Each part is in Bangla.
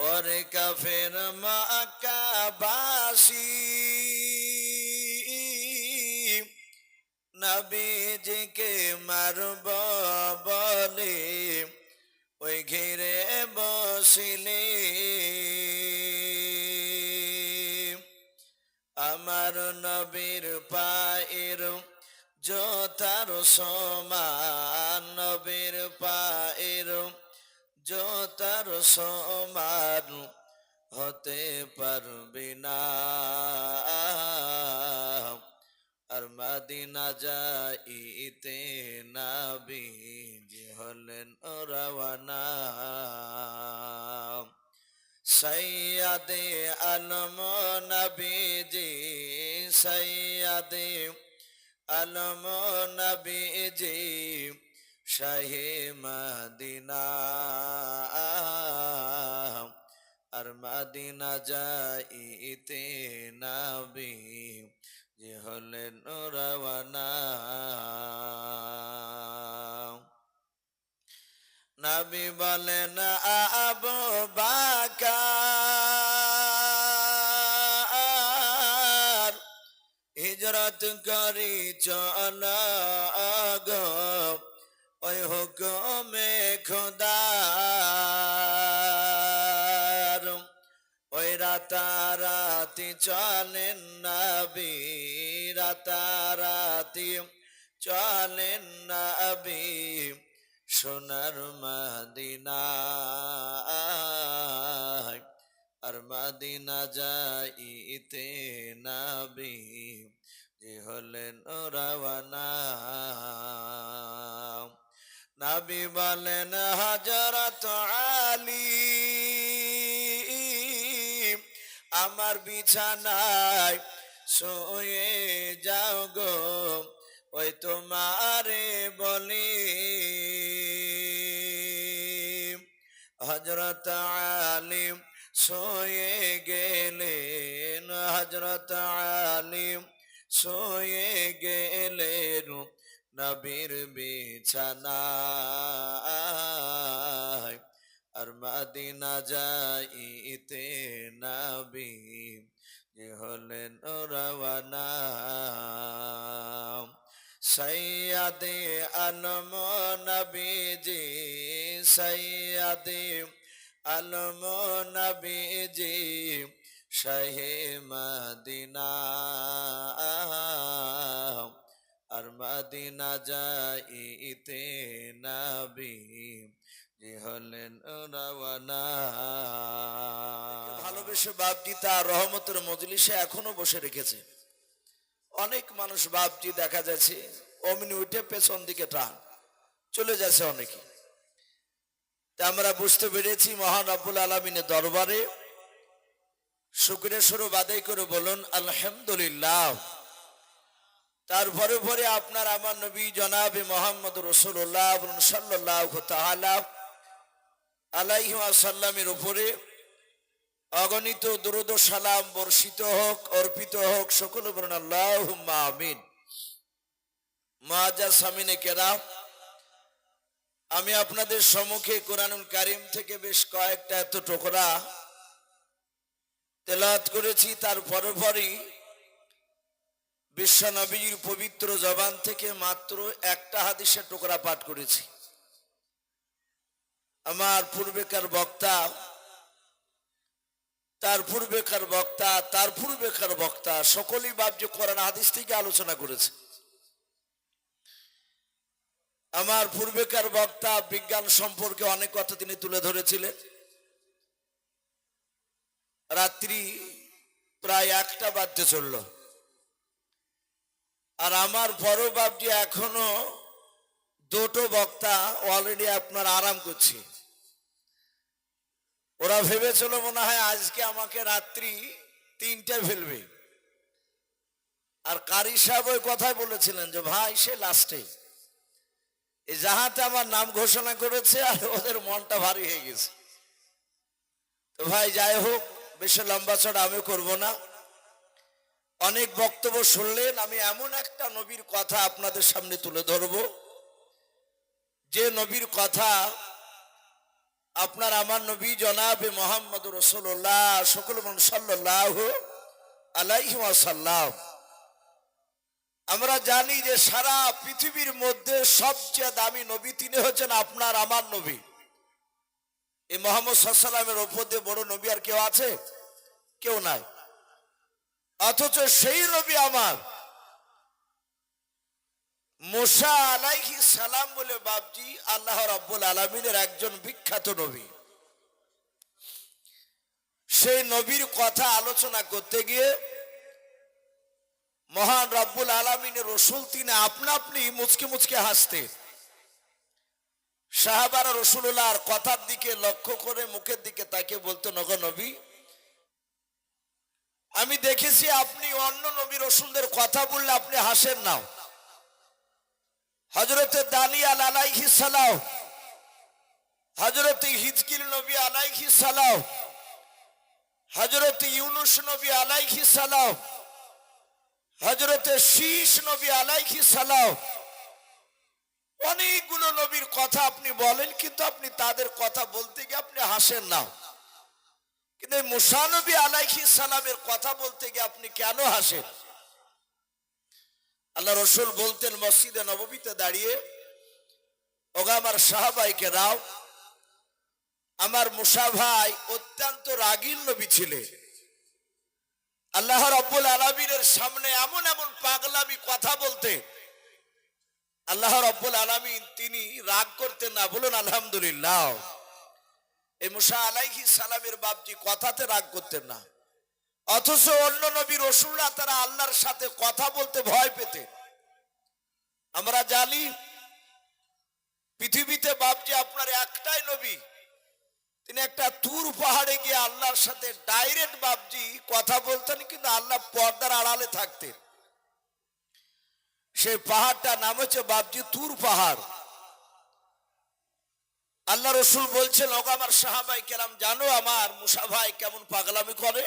ওরে কাফের মক্কাবাসী নবীজিকে মারব বলে ওই ঘিরে বসিলে আমার নবীর পায়ের জোতার সমান নবীর পায়ের জোতার সমান হতে পারবি না আর মদিনা যাইতে নবীজি হলেন রওয়ানা সৈয়দে আলম নবীজি সৈয়দে আলম নবীজি শাহে মদিনা আর মদিনা যাইতে নবীজি হলেন রওয়ানা নবী বলেন আবু বকর হিজরত করি চল গো ওই হুকুমে খোদার ওই রাতারাতি চলেন নবী রাতারাতি চলেন নবী সোনার মদিনা আর মদিনা যাইতে নবীজি হলেন রওয়ানা নবী বলেন হযরত আলী আমার বিছানায় শুয়ে যাও গো ওই তোমারে বলি হযরত আলী শুয়ে গেলেন হযরত আলী শুয়ে গেলেন নবীর বিছানায় আর মদিনা যাইতে নবীজি হলেন রওয়ানা সৈয়দে আলম নবীজি সৈয়দে আলম নবীজি শাহে মদিনা আর মদিনা যাইতে নবীজি হলেন রওয়ানা ভালোবেসে বাপজি তার রহমতের মজলিসে এখনো বসে রেখেছে অনেক মানুষ বাপজি দেখা যাচ্ছে অমনি উঠে পেছন দিকে টান চলে যাচ্ছে অনেকে তা আমরা বুঝতে পেরেছি মহান রব্বুল আলামিনের দরবারে শুকরিয়া স্বরূপ আদায় করে বলুন আলহামদুলিল্লাহ তারপরে পরে আপনার আমার নবী জনাবে মোহাম্মদ রাসূলুল্লাহ সাল্লাল্লাহু তাআলা আলাইহি ওয়াসাল্লামের উপরে অগণিত দুরূদ ও সালাম বর্ষিত হোক অর্পিত হোক সকলে বলুন আল্লাহুম্মা আমিন মুআজ্জাজ সামিনে কেরাম আমি আপনাদের সম্মুখে কোরআনুল কারীম থেকে বেশ কয়েকটা এত টুকরা তেলাওয়াত করেছি তার পরপরই বিশ্ব নবীর পবিত্র জবান থেকে মাত্র একটা হাদিসের টুকরা পাঠ করেছি আমার পূর্বেকার বক্তা তার পূর্বেকার বক্তা সকলেই বাপজি কোরআন হাদিস থেকে আলোচনা করেছে আমার পূর্বেকার বক্তা বিজ্ঞান সম্পর্কে অনেক কথা তিনি তুলে ধরেছিলেন রাত্রি প্রায় 1টা বাজতে চলল আর আমার বড় বাপজি এখনো দুটো বক্তা অলরেডি আপনার আরাম করছে ওরা ভেবেছিল মনে হয় আজকে আমাকে রাত্রি 3টায় ফেলবে আর কারি সাহেব ওই কথাই বলেছিলেন যে ভাই সে লাস্টে এই যাহাতে আমার নাম ঘোষণা করেছে আর ওদের মনটা ভারী হয়ে গেছে তো ভাই যাই হোক বেশি লম্বা চড়া আমি করব না অনেক বক্তব্য শুনলেন আমি এমন একটা নবীর কথা আপনাদের সামনে তুলে ধরব যে নবীর কথা আপনার আমার নবী জনাবে মোহাম্মদ রাসূলুল্লাহ সকল মানুষ সাল্লাল্লাহু আলাইহি ওয়াসাল্লাম। আমরা জানি যে সারা পৃথিবীর মধ্যে সবচেয়ে দামি নবী তিনি হচ্ছেন আপনার আমার নবী। এই মোহাম্মদ সাল্লাল্লাহু আলাইহি ওয়াসাল্লামের উপর দিয়ে বড় নবী আর কেউ আছে? কেউ নাই। অথচ সেই নবী আমার মুসা আলাইহিস সালাম বলে বাপজি আল্লাহ রাব্বুল আলামিনের একজন বিখ্যাত নবী। সেই নবীর কথা আলোচনা করতে গিয়ে মহান রব্বুল আলামিনের রসুল তিনি আপনা আপনি মুচকে মুচকে হাসতেন। সাহাবারা রাসূলুল্লাহর কথার দিকে লক্ষ্য করে মুখের দিকে তাকে বলতেন, ওগো নবী, আমি দেখেছি আপনি অন্য নবী রাসূলদের কথা বললে আপনি হাসেন না। হযরতে দানিয়াল আলাইহিস সালাম, হযরতে হিজকিল নবী আলাইহিস সালাম, হযরতে ইউনুস নবী আলাইহিস সালাম, হযরতে শীশ নবী আলাইহিস সালাম, অনেকগুলো নবীর কথা আপনি বলেন, কিন্তু আপনি তাদের কথা বলতে গিয়ে আপনি হাসেন না। কিন্তু মুসা নবী আলাইহিস সালামের কথা বলতে গিয়ে আপনি কেন হাসেন? আল্লাহ রসুল বলতেন মসজিদে নববীতে দাঁড়িয়ে, ওগো আমার সাহাবাইকে রাও, আমার মুসা ভাই অত্যন্ত রাগীর নবী ছিলেন। আল্লাহ রাব্বুল আলামিনের সামনে এমন এমন পাগলামি কথা বলতে আল্লাহ রাব্বুল আলামিন তিনি রাগ করতেন না। বলুন আলহামদুলিল্লাহ। এই মুসা আলাইহিস সালামের বাপজি কথাতে রাগ করতেন না। অথচ অন্য নবী রাসূলরা তারা আল্লাহর সাথে কথা বলতে ভয় পেতেন। আমরা জানি পৃথিবীতে বাপজি আপনার একটাই নবী, তিনি একটা তুর পাহাড়ে গিয়ে আল্লাহর সাথে ডাইরেক্ট বাপজি কথা বলতেন, কিন্তু আল্লাহ পর্দার আড়ালে থাকতেন। সেই পাহাড়টার নাম হচ্ছে বাপজি তুর পাহাড়। আল্লাহ রসুল বলছেন, ওগো আমার সাহাবাই কেরাম, জানো আমার মুসা ভাই কেমন পাগলামি করে?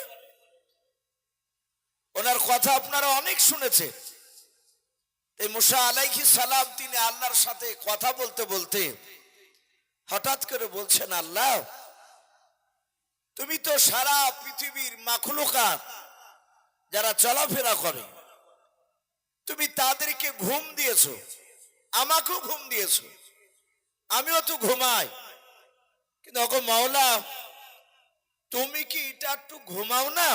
ওনার কথা আপনারা অনেক শুনেছেন। এই মুসা আলাইহিস সালাম তিনি আল্লাহর সাথে কথা বলতে বলতে হঠাৎ করে বলছেন, আল্লাহ তুমি তো সারা পৃথিবীর মাখলুকাত যারা চলাফেরা করে তুমি তাদেরকে ঘুম দিয়েছো, আমাকেও ঘুম দিয়েছো, আমিও তো ঘুমাই, কিন্তু ওগো মাওলা তুমি কি এটা একটু ঘুমাও না?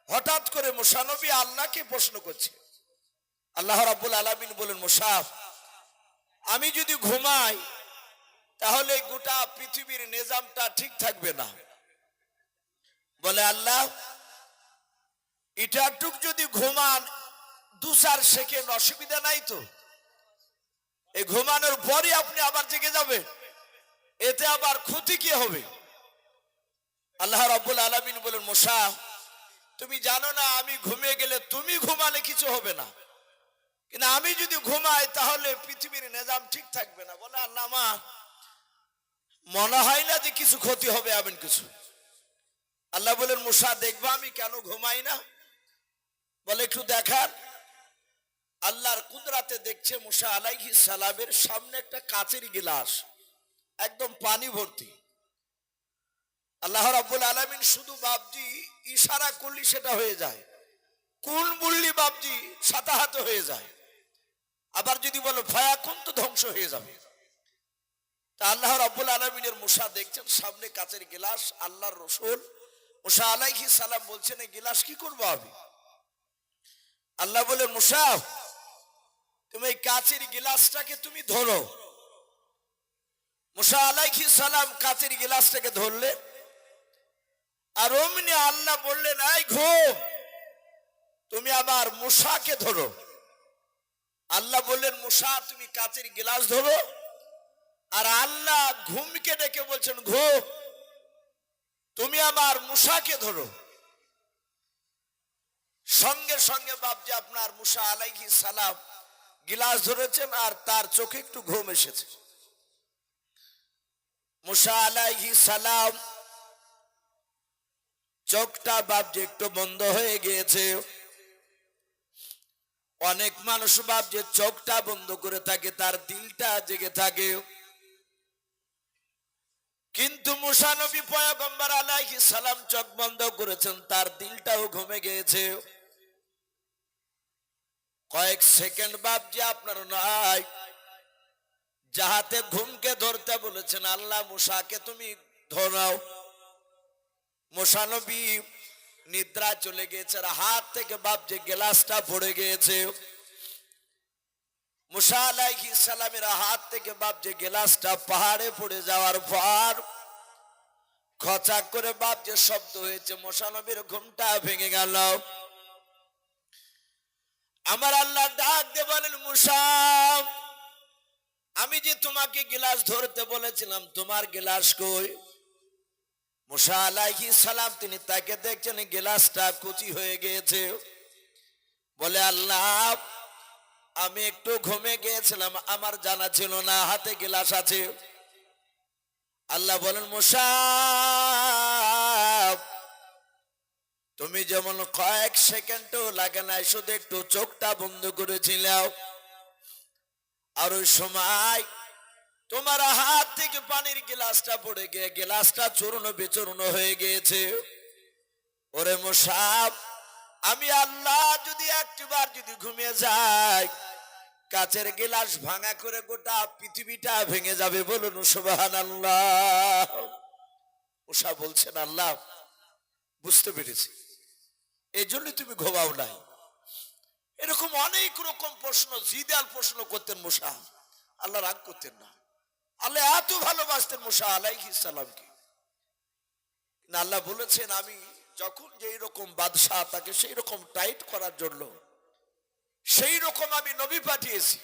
হঠাৎ করে মুসা নবী আল্লাহকে প্রশ্ন করছে। আল্লাহ রাব্বুল আলামিন বলেন, মুসা আমি যদি ঘুমাই তাহলে গোটা পৃথিবীর নিজামটা ঠিক থাকবে না। বলে আল্লাহ এটা একটু যদি ঘুমান 2-4 সেকেন্ড অসুবিধা নাই তো? এই ঘুমানোর পরে আপনি আবার জেগে যাবেন, এতে আবার ক্ষতি কি হবে? আল্লাহ রাব্বুল আলামিন বলেন, মুসা তুমি জানো না আমি ঘুমিয়ে গেলে তুমি ঘুমালে কিছু হবে না, কিন্তু আমি যদি ঘুমাই তাহলে পৃথিবীর নিজাম ঠিক থাকবে না। বলে আল্লাহ আমার মনে হয় না যে কিছু ক্ষতি হবে এমন কিছু। আল্লাহ বলেন, মুসা দেখবা আমি কেন ঘুমাই না? বলে একটু দেখার। আল্লাহর কুদরাতে দেখছে মুসা আলাইহিস সালামের সামনে একটা কাচের গিলাস একদম পানি ভর্তি। আল্লাহ রাব্বুল আলামিন শুধু বাপজি ইশারা করলি সেটা হয়ে যায়, কোন বললি বাপজি সাতাহাত হয়ে যায়, আবার যদি বলো ফায়াকুন তো ধ্বংস হয়ে যাবে। তা আল্লাহ রাব্বুল আলামিনের মুসা দেখছেন সামনে কাচের গিলাস, আল্লাহর রসুল মুসা আলাইহিস সালাম বলছেন এই গিলাস কি করবো আমি? আল্লাহ বলেন, মুসা তুমি এই কাচের গিলাসটাকে তুমি ধরো। মুসা আলাইহিস সালাম কাচের গিলাসটাকে ধরলে, আর অমনি আল্লাহ বললেন, এই ঘুম তুমি আমার মুসাকে ধরো। আল্লাহ বললেন, মুসা তুমি কাচের গিলাস ধরো, আর আল্লাহ ঘুমকে ডেকে বলছেন, ঘুম তুমি আমার মুসাকে ধরো। সঙ্গে সঙ্গে বাপজি আপনার মুসা আলাইহিস সালাম গিলাস ধরেছেন আর তার চোখে একটু ঘুম এসেছে। মুসা আলাইহিস সালাম চোখটা বাপজি একটু বন্ধ হয়ে গিয়েছে। অনেক মানুষ বাপজি চোখটা বন্ধ করে থাকে, তার দিলটা জেগে থাকে, কিন্তু কিন্তু মুসা নবী পয়গম্বর আলাইহিস সালাম চোখ বন্ধ করেছেন, তার দিলটাও ঘুমে গিয়েছে। কয়েক সেকেন্ড বাপজি আপনার নাই, যাহাতে ঘুমকে ধরতে বলেছেন আল্লাহ, মুসাকে তুমি ধরাও। মুসা নবী নিদ্রা চলে গিয়েছে, আর হাত থেকে বাপ যে গ্লাসটা পড়ে গিয়েছে। মুসা আলাইহিস সালামের হাত থেকে বাপ যে গ্লাসটা পাহাড়ে পড়ে যাওয়ার পর খচাক করে বাপ যে শব্দ হয়েছে, মুসা নবীর ঘুমটা ভেঙে গেল। আমার আল্লাহ ডাক দিয়ে বলেন, মুসা, আমি যে তোমাকে গ্লাস ধরতে বলেছিলাম, তোমার গ্লাস কই? মুসা আলাইহিস সালাম তিনি তাকে দেখছেন গ্লাসটা কুচি হয়ে গিয়েছে। বলে, আল্লাহ, আমি একটু ঘুমে গিয়েছিলাম, আমার জানা ছিল না হাতে গ্লাস আছে। আল্লাহ বলেন, মুসা, তুমি যেমন কয়েক সেকেন্ডও লাগে নাই, শুধু একটু চোখটা বন্ধ করেছিল, আর ওই সময় তোমার হাত থেকে পানির গ্লাসটা পড়ে গিয়ে গ্লাসটা চূর্ণ বিচূর্ণ হয়ে গিয়েছে। ওরে মুসা, আমি আল্লাহ যদি একটিবার যদি ঘুমিয়ে যাই, কাচের গ্লাস ভাঙা করে গোটা পৃথিবীটা ভেঙে যাবে। বলুন সুবহানাল্লাহ। মুসা বলছেন, আল্লাহ বুঝতে পেরেছি, এই জন্য তুমি ঘুমাও নাই। এরকম অনেক রকম প্রশ্ন, জিদাল প্রশ্ন করতেন মুসা, আল্লাহ রাগ করতেন না। আল্লাহ এত ভালোবাসতেন মুসা আলাইহিস সালামকে। আল্লাহ বলেছেন, আমি যখন যেই রকম বাদশাহ তাকে সেই রকম টাইট করার জন্য সেই রকম আমি নবী পাঠিয়েছি।